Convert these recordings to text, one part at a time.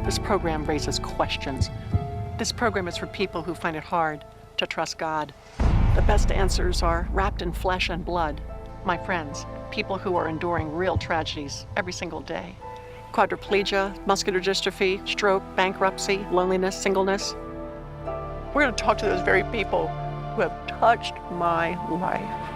This program raises questions. This program is for people who find it hard to trust God. The best answers are wrapped in flesh and blood. My friends, people who are enduring real tragedies every single day. Quadriplegia, muscular dystrophy, stroke, bankruptcy, loneliness, singleness. We're going to talk to those very people who have touched my life.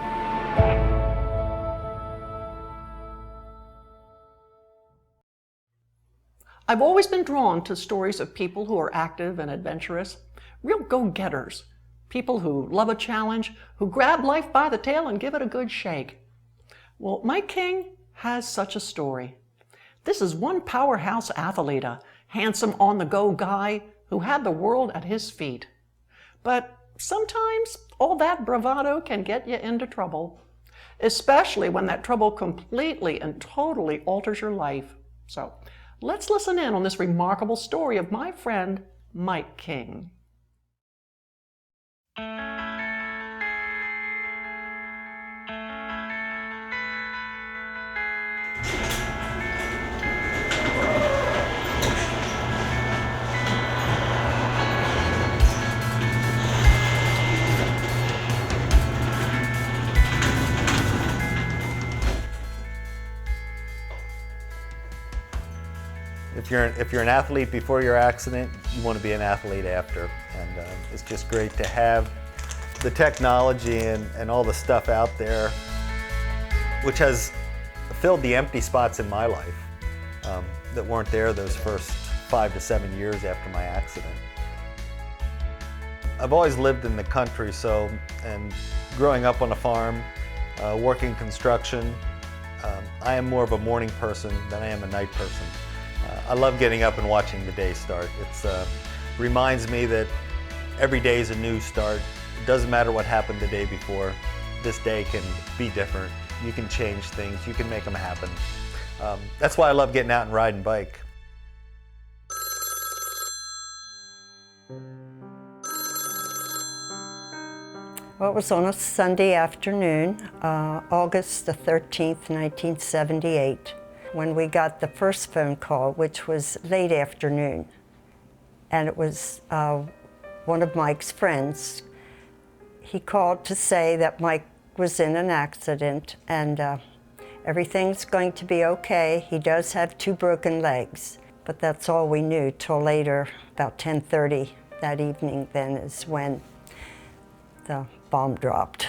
I've always been drawn to stories of people who are active and adventurous, real go-getters, people who love a challenge, who grab life by the tail and give it a good shake. Well, Mike King has such a story. This is one powerhouse athlete, a handsome on-the-go guy who had the world at his feet. But sometimes all that bravado can get you into trouble, especially when that trouble completely and totally alters your life. So let's listen in on this remarkable story of my friend, Mike King. If you're an athlete before your accident, you want to be an athlete after. And it's just great to have the technology and all the stuff out there, which has filled the empty spots in my life that weren't there those first 5 to 7 years after my accident. I've always lived in the country, and growing up on a farm, working construction, I am more of a morning person than I am a night person. I love getting up and watching the day start. It reminds me that every day is a new start. It doesn't matter what happened the day before. This day can be different. You can change things. You can make them happen. That's why I love getting out and riding bike. Well, it was on a Sunday afternoon, August the 13th, 1978. When we got the first phone call, which was late afternoon. And it was one of Mike's friends. He called to say that Mike was in an accident and everything's going to be okay. He does have 2 broken legs, but that's all we knew till later, about 10:30 that evening then is when the bomb dropped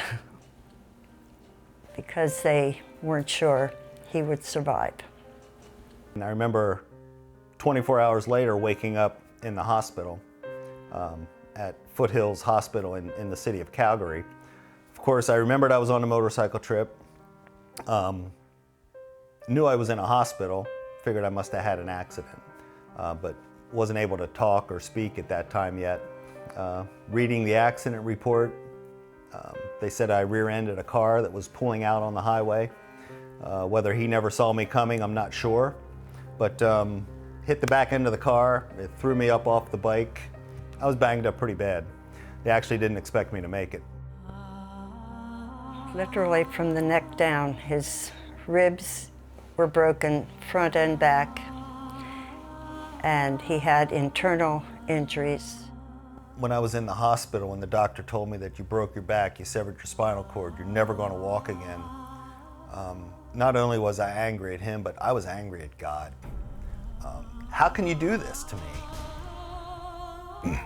because they weren't sure he would survive. And I remember 24 hours later waking up in the hospital at Foothills Hospital in the city of Calgary. Of course, I remembered I was on a motorcycle trip, knew I was in a hospital, figured I must have had an accident, but wasn't able to talk or speak at that time yet. Reading the accident report, they said I rear-ended a car that was pulling out on the highway. Whether he never saw me coming, I'm not sure. But hit the back end of the car, it threw me up off the bike. I was banged up pretty bad. They actually didn't expect me to make it. Literally from the neck down, his ribs were broken front and back, and he had internal injuries. When I was in the hospital and the doctor told me that you broke your back, you severed your spinal cord, you're never going to walk again, not only was I angry at him, but I was angry at God. How can you do this to me?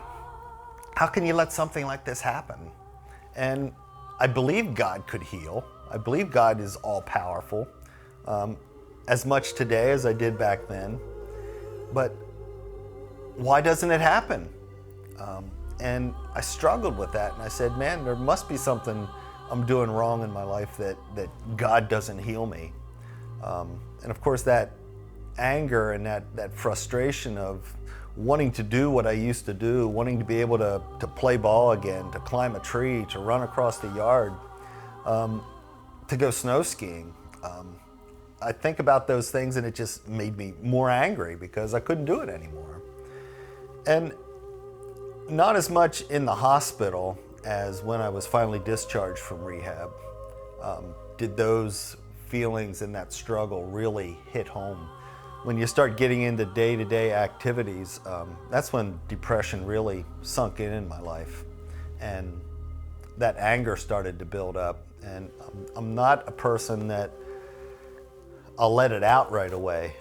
How can you let something like this happen? And I believe God could heal. I believe God is all-powerful, as much today as I did back then. But why doesn't it happen? And I struggled with that, and I said, man, there must be something I'm doing wrong in my life that God doesn't heal me. And of course that anger and that frustration of wanting to do what I used to do, wanting to be able to play ball again, to climb a tree, to run across the yard, to go snow skiing. I think about those things and it just made me more angry because I couldn't do it anymore. And not as much in the hospital as when I was finally discharged from rehab, did those feelings and that struggle really hit home when you start getting into day-to-day activities, that's when depression really sunk in my life. And that anger started to build up. And I'm not a person that I'll let it out right away.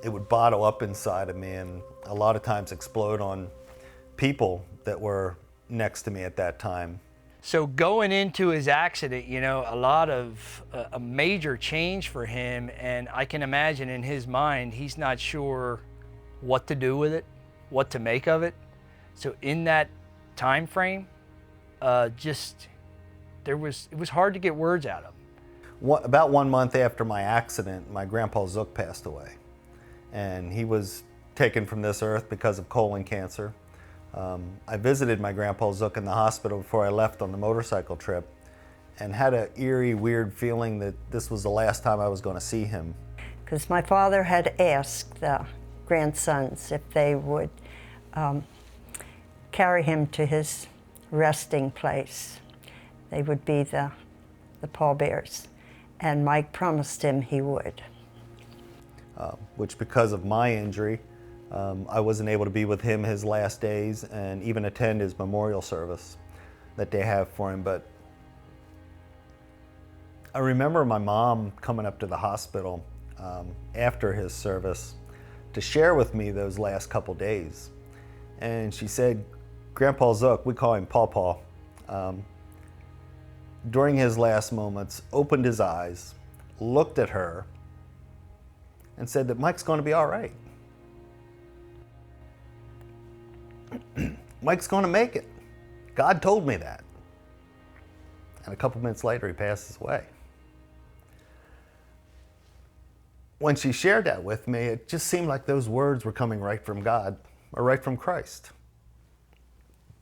It would bottle up inside of me and a lot of times explode on people that were next to me at that time. So going into his accident, you know, a major change for him, and I can imagine in his mind, he's not sure what to do with it, what to make of it. So in that time frame, it was hard to get words out of him. About 1 month after my accident, my grandpa Zook passed away. And he was taken from this earth because of colon cancer. I visited my grandpa Zook in the hospital before I left on the motorcycle trip and had an eerie, weird feeling that this was the last time I was going to see him. Because my father had asked the grandsons if they would carry him to his resting place. They would be the pallbearers. And Mike promised him he would. Which, because of my injury, I wasn't able to be with him his last days and even attend his memorial service that they have for him. But I remember my mom coming up to the hospital after his service to share with me those last couple days. And she said, Grandpa Zook, we call him Paw, during his last moments, opened his eyes, looked at her, and said that Mike's going to be all right. Mike's going to make it. God told me that. And a couple minutes later, he passes away. When she shared that with me, it just seemed like those words were coming right from God, or right from Christ,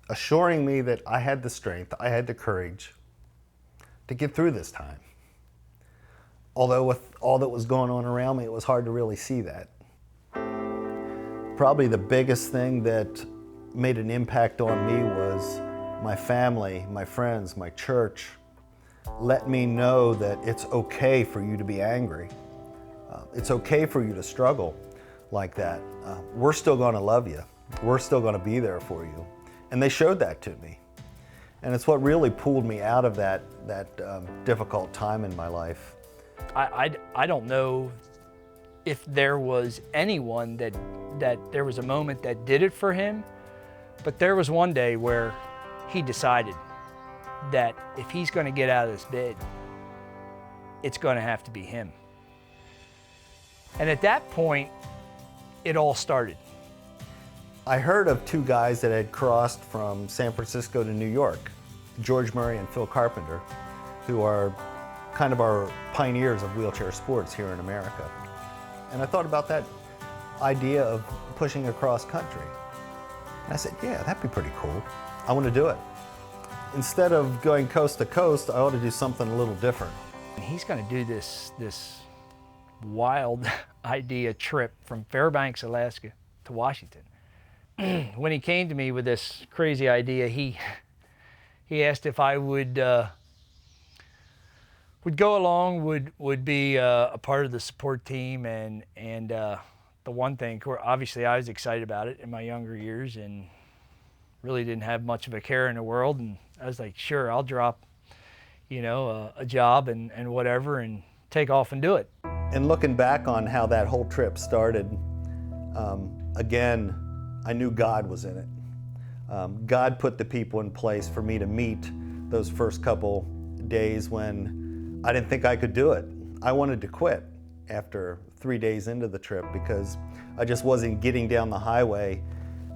assuring me that I had the strength, I had the courage to get through this time. Although with all that was going on around me, it was hard to really see that. Probably the biggest thing that made an impact on me was my family, my friends, my church let me know that it's okay for you to be angry. It's okay for you to struggle like that. We're still going to love you. We're still going to be there for you. And they showed that to me. And it's what really pulled me out of that difficult time in my life. I don't know if there was anyone that there was a moment that did it for him, but there was one day where he decided that if he's going to get out of this bed, it's going to have to be him. And at that point, it all started. I heard of two guys that had crossed from San Francisco to New York, George Murray and Phil Carpenter, who are kind of our pioneers of wheelchair sports here in America. And I thought about that idea of pushing across country. And I said, yeah, that'd be pretty cool. I want to do it. Instead of going coast to coast, I ought to do something a little different. He's going to do this wild idea trip from Fairbanks, Alaska to Washington. When he came to me with this crazy idea, he asked if I would go along, would be a part of the support team, and the one thing, obviously I was excited about it in my younger years and really didn't have much of a care in the world, and I was like, sure, I'll drop, a job and whatever and take off and do it. And looking back on how that whole trip started, again, I knew God was in it. God put the people in place for me to meet those first couple days when I didn't think I could do it. I wanted to quit after 3 days into the trip because I just wasn't getting down the highway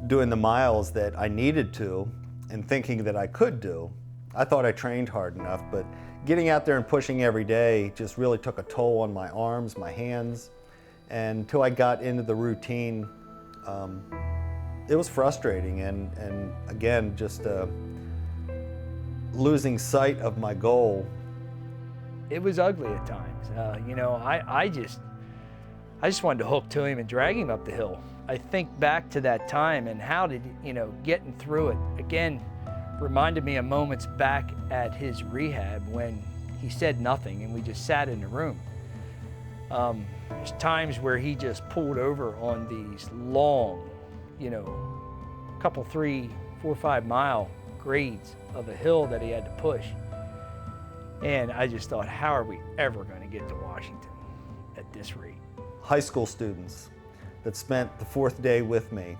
doing the miles that I needed to and thinking that I could do. I thought I trained hard enough, but getting out there and pushing every day just really took a toll on my arms, my hands, and until I got into the routine, it was frustrating and again, just losing sight of my goal. It was ugly at times. I just wanted to hook to him and drag him up the hill. I think back to that time and how did, getting through it, again, reminded me of moments back at his rehab when he said nothing and we just sat in the room. There's times where he just pulled over on these long, you know, couple 3, 4, 5 mile grades of a hill that he had to push. And I just thought, how are we ever going to get to Washington at this rate? High school students that spent the 4th day with me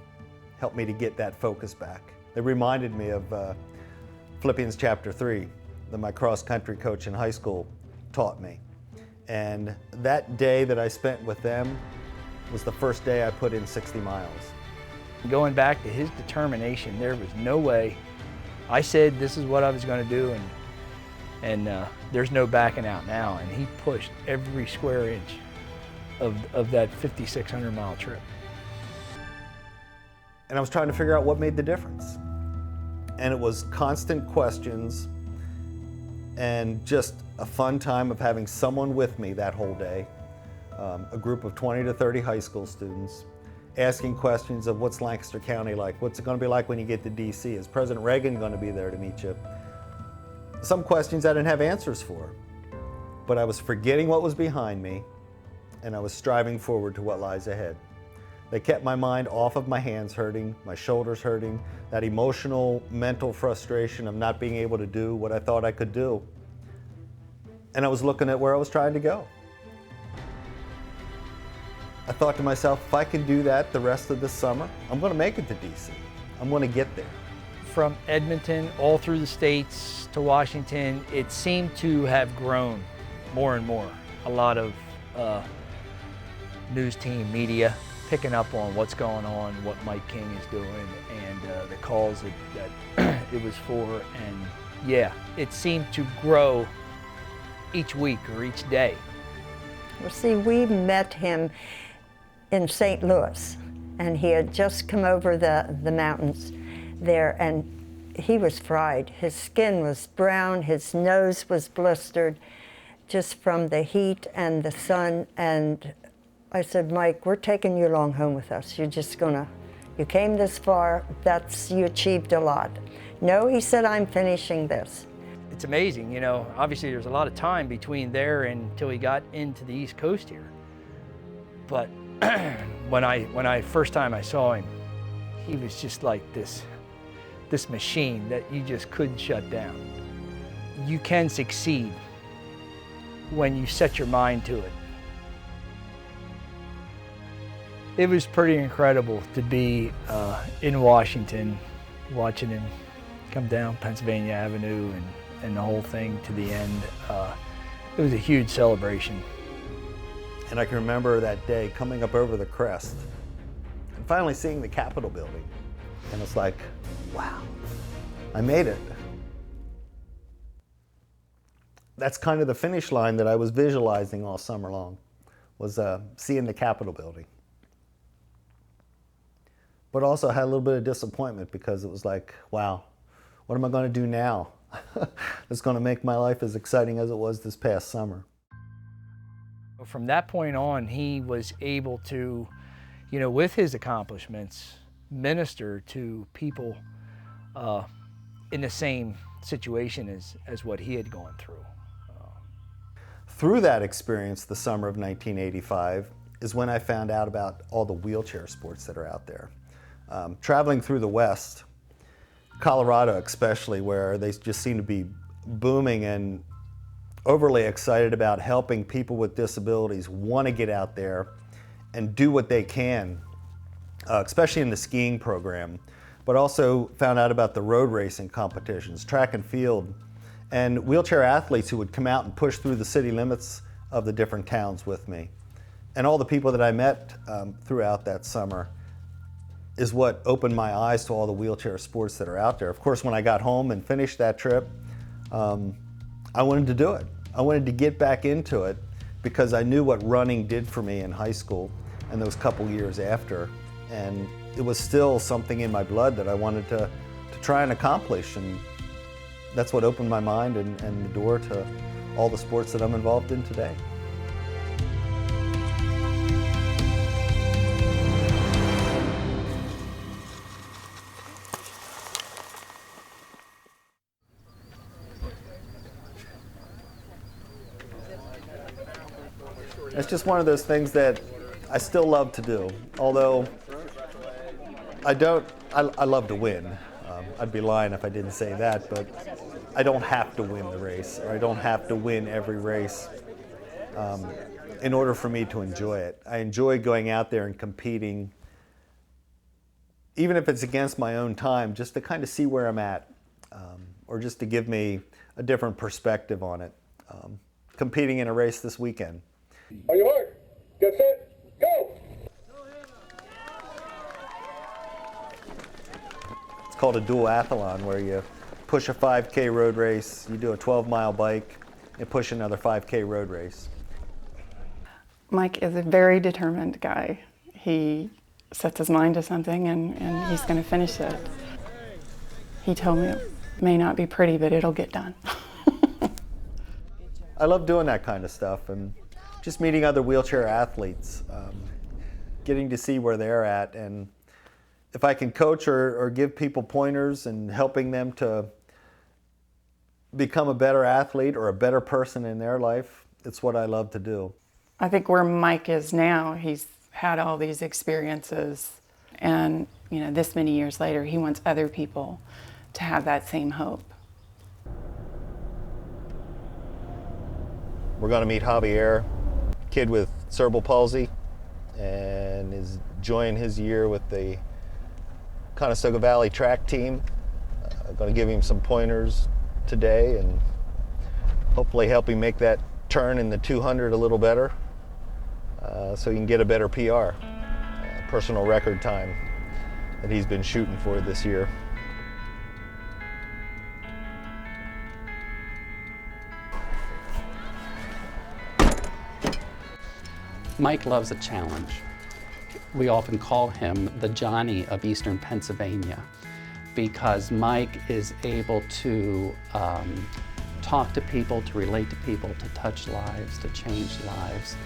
helped me to get that focus back. They reminded me of Philippians chapter 3 that my cross-country coach in high school taught me. And that day that I spent with them was the first day I put in 60 miles. Going back to his determination, there was no way. I said this is what I was going to do, and there's no backing out now. And he pushed every square inch of that 5,600 mile trip. And I was trying to figure out what made the difference. And it was constant questions and just a fun time of having someone with me that whole day, a group of 20 to 30 high school students, asking questions of what's Lancaster County like, what's it going to be like when you get to D.C., is President Reagan going to be there to meet you? Some questions I didn't have answers for, but I was forgetting what was behind me, and I was striving forward to what lies ahead. They kept my mind off of my hands hurting, my shoulders hurting, that emotional, mental frustration of not being able to do what I thought I could do. And I was looking at where I was trying to go. I thought to myself, if I can do that the rest of this summer, I'm going to make it to DC. I'm going to get there. From Edmonton all through the states to Washington, it seemed to have grown more and more. A lot of news team, media, picking up on what's going on, what Mike King is doing, and the calls that it was for. And yeah, it seemed to grow each week or each day. Well, see, we met him in St. Louis, and he had just come over the mountains there, and he was fried. His skin was brown, his nose was blistered just from the heat and the sun. And I said, Mike, we're taking you along home with us. You're just gonna, you came this far, you achieved a lot. No, he said, I'm finishing this. It's amazing, you know, obviously there's a lot of time between there until he got into the East Coast here. But when I first time I saw him, he was just like this machine that you just couldn't shut down. You can succeed when you set your mind to it. It was pretty incredible to be in Washington, watching him come down Pennsylvania Avenue and the whole thing to the end. It was a huge celebration. And I can remember that day coming up over the crest and finally seeing the Capitol building. And it's like, wow, I made it. That's kind of the finish line that I was visualizing all summer long, was seeing the Capitol building. But also had a little bit of disappointment because it was like, wow, what am I going to do now that's going to make my life as exciting as it was this past summer? From that point on, he was able to, you know, with his accomplishments, minister to people in the same situation as what he had gone through. Through that experience, the summer of 1985, is when I found out about all the wheelchair sports that are out there. Traveling through the West, Colorado especially, where they just seem to be booming and overly excited about helping people with disabilities want to get out there and do what they can, especially in the skiing program, but also found out about the road racing competitions, track and field, and wheelchair athletes who would come out and push through the city limits of the different towns with me. And all the people that I met throughout that summer is what opened my eyes to all the wheelchair sports that are out there. Of course, when I got home and finished that trip, I wanted to do it. I wanted to get back into it because I knew what running did for me in high school and those couple years after. And it was still something in my blood that I wanted to try and accomplish. And that's what opened my mind and the door to all the sports that I'm involved in today. It's just one of those things that I still love to do, although I love to win. I'd be lying if I didn't say that, but I don't have to win the race, or I don't have to win every race in order for me to enjoy it. I enjoy going out there and competing, even if it's against my own time, just to kind of see where I'm at, or just to give me a different perspective on it. Competing in a race this weekend. On your mark, get set, go! It's called a duathlon, where you push a 5K road race, you do a 12-mile bike, and push another 5K road race. Mike is a very determined guy. He sets his mind to something and he's going to finish it. He told me it may not be pretty, but it'll get done. I love doing that kind of stuff, and just meeting other wheelchair athletes, getting to see where they're at, and if I can coach or give people pointers and helping them to become a better athlete or a better person in their life, it's what I love to do. I think where Mike is now, he's had all these experiences, and this many years later, he wants other people to have that same hope. We're going to meet Javier, kid with cerebral palsy, and is enjoying his year with the Conestoga Valley track team. I'm going to give him some pointers today and hopefully help him make that turn in the 200 a little better, so he can get a better PR, personal record time that he's been shooting for this year. Mike loves a challenge. We often call him the Joni of Eastern Pennsylvania, because Mike is able to talk to people, to relate to people, to touch lives, to change lives,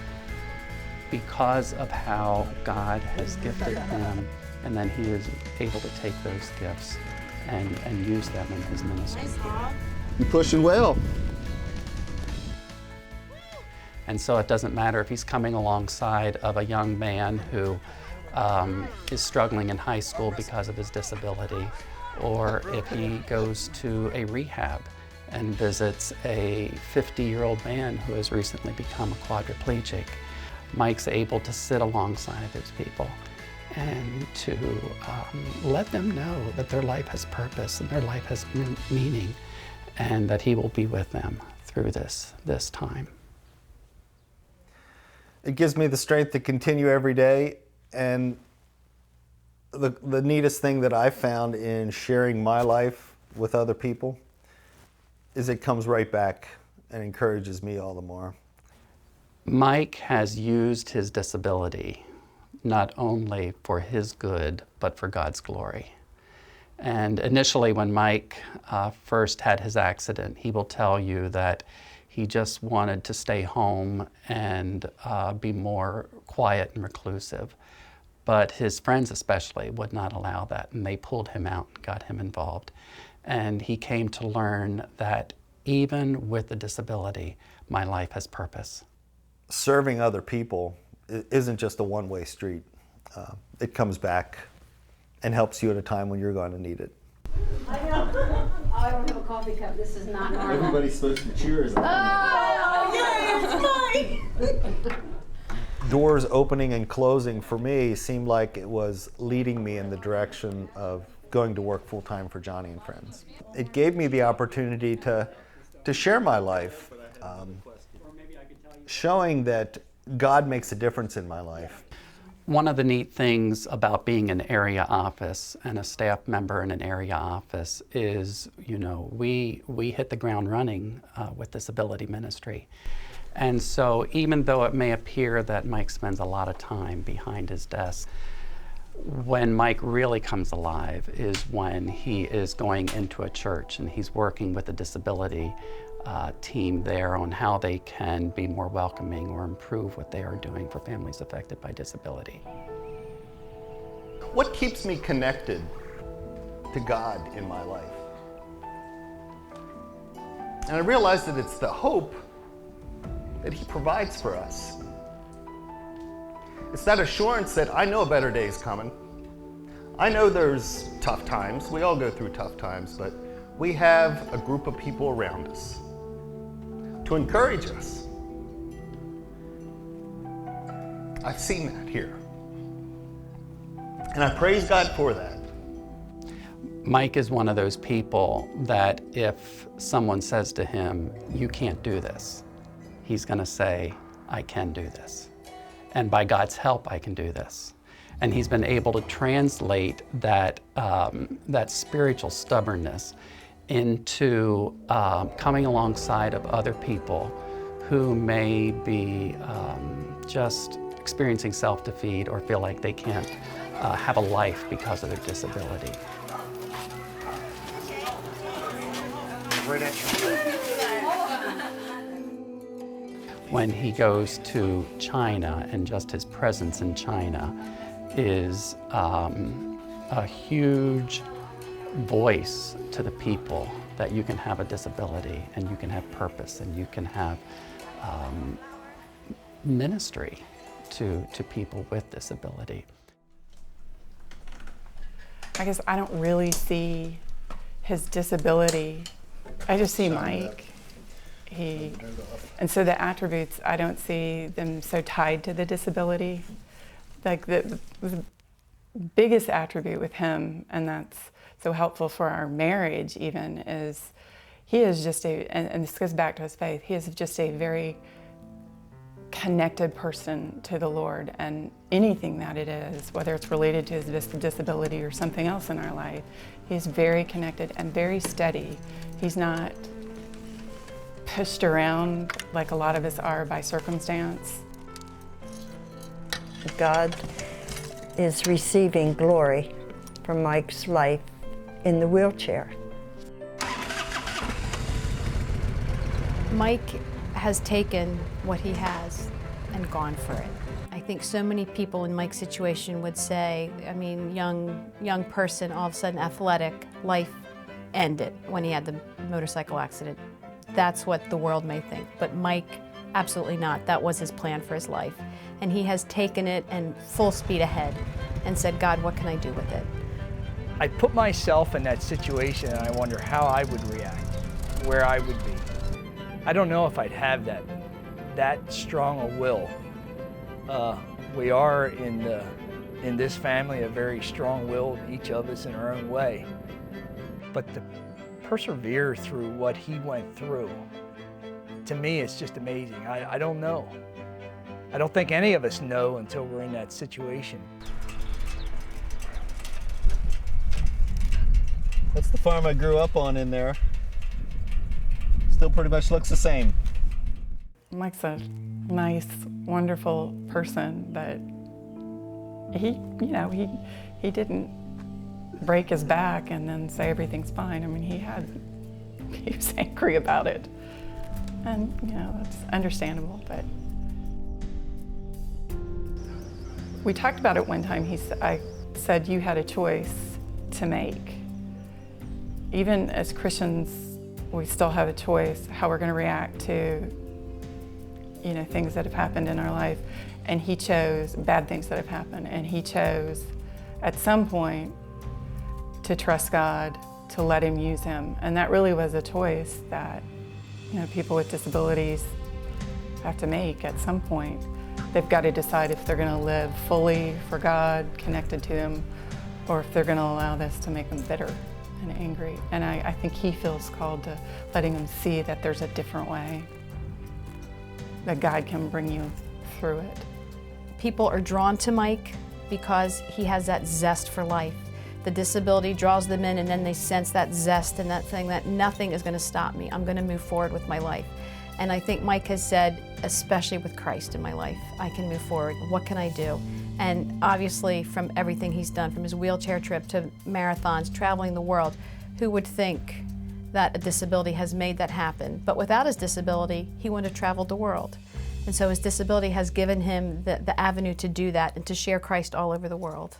because of how God has gifted him, and then he is able to take those gifts and use them in his ministry. You're pushing well. And so it doesn't matter if he's coming alongside of a young man who is struggling in high school because of his disability, or if he goes to a rehab and visits a 50-year-old man who has recently become a quadriplegic. Mike's able to sit alongside those people and to let them know that their life has purpose and their life has meaning, and that he will be with them through this time. It gives me the strength to continue every day, and the neatest thing that I've found in sharing my life with other people is it comes right back and encourages me all the more. Mike has used his disability not only for his good, but for God's glory. And initially when Mike first had his accident, he will tell you that he just wanted to stay home and be more quiet and reclusive. But his friends especially would not allow that, and they pulled him out and got him involved. And he came to learn that even with the disability, my life has purpose. Serving other people isn't just a one-way street. It comes back and helps you at a time when you're going to need it. I know. I don't have a coffee cup. This is not normal. Everybody's supposed to cheers. Oh, yay, it's mine! Doors opening and closing for me seemed like it was leading me in the direction of going to work full-time for Joni and Friends. It gave me the opportunity to share my life, showing that God makes a difference in my life. One of the neat things about being an area office and a staff member in an area office is, we hit the ground running with disability ministry. And so even though it may appear that Mike spends a lot of time behind his desk, when Mike really comes alive is when he is going into a church and he's working with the disability team there on how they can be more welcoming or improve what they are doing for families affected by disability. What keeps me connected to God in my life? And I realized that it's the hope that He provides for us. It's that assurance that I know a better day is coming. I know there's tough times. We all go through tough times, but we have a group of people around us to encourage us. I've seen that here. And I praise God for that. Mike is one of those people that if someone says to him, "You can't do this," he's going to say, "I can do this. And by God's help, I can do this." And he's been able to translate that, that spiritual stubbornness into coming alongside of other people who may be just experiencing self-defeat or feel like they can't have a life because of their disability. When he goes to China, and just his presence in China is a huge voice to the people that you can have a disability and you can have purpose and you can have ministry to people with disability. I guess I don't really see his disability. I just see Mike. And so the attributes, I don't see them so tied to the disability. Like the biggest attribute with him, and that's so helpful for our marriage even, is he is just and this goes back to his faith, he is just a very connected person to the Lord, and anything that it is, whether it's related to his disability or something else in our life, he's very connected and very steady. He's not pushed around like a lot of us are by circumstance. God is receiving glory from Mike's life in the wheelchair. Mike has taken what he has and gone for it. I think so many people in Mike's situation would say, I mean, young person, all of a sudden athletic, life ended when he had the motorcycle accident. That's what the world may think, but Mike, absolutely not. That was his plan for his life. And he has taken it and full speed ahead and said, God, what can I do with it? I put myself in that situation and I wonder how I would react, where I would be. I don't know if I'd have that strong a will. We are in this family a very strong-willed, each of us in our own way. But to persevere through what he went through, to me, it's just amazing. I don't know. I don't think any of us know until we're in that situation. That's the farm I grew up on in there. Still pretty much looks the same. Mike's a nice, wonderful person, but he didn't break his back and then say everything's fine. I mean, he was angry about it. And, that's understandable, but we talked about it one time. I said you had a choice to make. Even as Christians, we still have a choice how we're going to react to, things that have happened in our life. And he chose bad things that have happened. And he chose, at some point, to trust God, to let him use him. And that really was a choice that, people with disabilities have to make at some point. They've got to decide if they're going to live fully for God, connected to him, or if they're going to allow this to make them bitter and angry. And I think he feels called to letting them see that there's a different way, that God can bring you through it. People are drawn to Mike because he has that zest for life. The disability draws them in, and then they sense that zest and that thing that nothing is going to stop me. I'm going to move forward with my life. And I think Mike has said, especially with Christ in my life, I can move forward. What can I do? And obviously from everything he's done, from his wheelchair trip to marathons, traveling the world, who would think that a disability has made that happen? But without his disability, he wouldn't have traveled the world. And so his disability has given him the avenue to do that and to share Christ all over the world.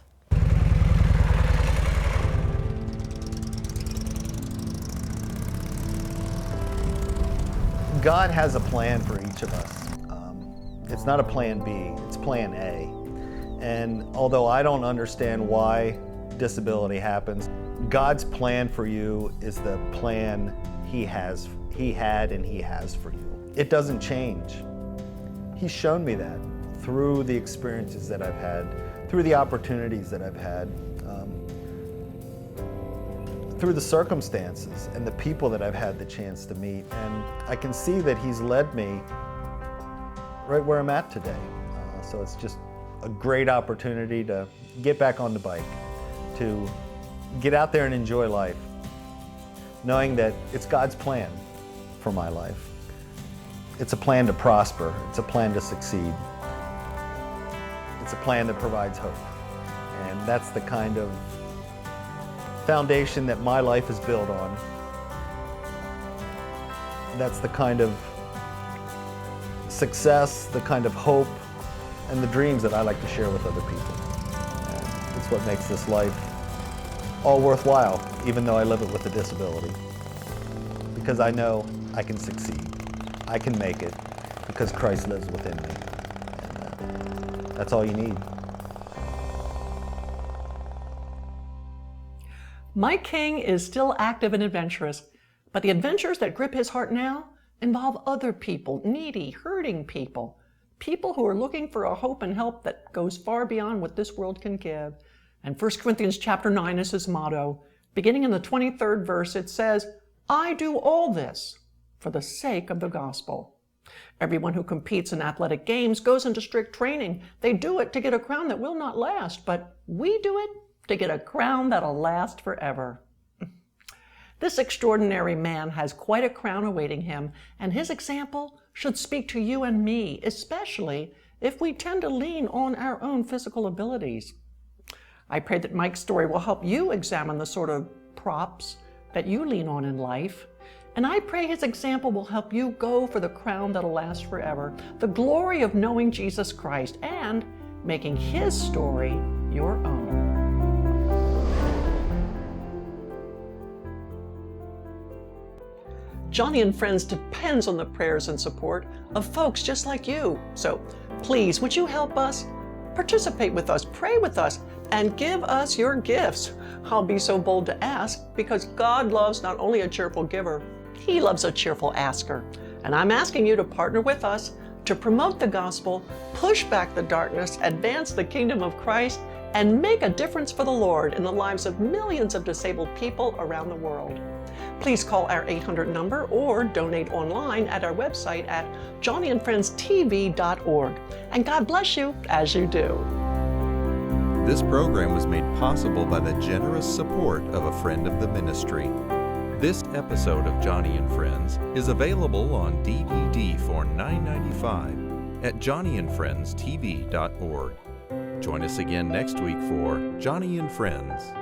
God has a plan for each of us. It's not a plan B, it's plan A. And although I don't understand why disability happens, God's plan for you is the plan He had and He has for you. It doesn't change. He's shown me that through the experiences that I've had, through the opportunities that I've had, through the circumstances and the people that I've had the chance to meet. And I can see that He's led me right where I'm at today. So it's just a great opportunity to get back on the bike, to get out there and enjoy life, knowing that it's God's plan for my life. It's a plan to prosper. It's a plan to succeed. It's a plan that provides hope. And that's the kind of foundation that my life is built on. That's the kind of success, the kind of hope, and the dreams that I like to share with other people. And it's what makes this life all worthwhile, even though I live it with a disability. Because I know I can succeed. I can make it because Christ lives within me. And that's all you need. Mike King is still active and adventurous, but the adventures that grip his heart now involve other people, needy, hurting people, people who are looking for a hope and help that goes far beyond what this world can give. And 1 Corinthians chapter 9 is his motto. Beginning in the 23rd verse, it says, "I do all this for the sake of the gospel." Everyone who competes in athletic games goes into strict training. They do it to get a crown that will not last, but we do it to get a crown that'll last forever. This extraordinary man has quite a crown awaiting him, and his example should speak to you and me, especially if we tend to lean on our own physical abilities. I pray that Mike's story will help you examine the sort of props that you lean on in life, and I pray his example will help you go for the crown that'll last forever, the glory of knowing Jesus Christ and making his story your own. Joni and Friends depends on the prayers and support of folks just like you. So please, would you help us? Participate with us, pray with us, and give us your gifts. I'll be so bold to ask because God loves not only a cheerful giver, He loves a cheerful asker. And I'm asking you to partner with us to promote the gospel, push back the darkness, advance the kingdom of Christ, and make a difference for the Lord in the lives of millions of disabled people around the world. Please call our 800 number or donate online at our website at joniandfriendstv.org. And God bless you as you do. This program was made possible by the generous support of a friend of the ministry. This episode of Joni and Friends is available on DVD for $9.95 at joniandfriendstv.org. Join us again next week for Joni and Friends.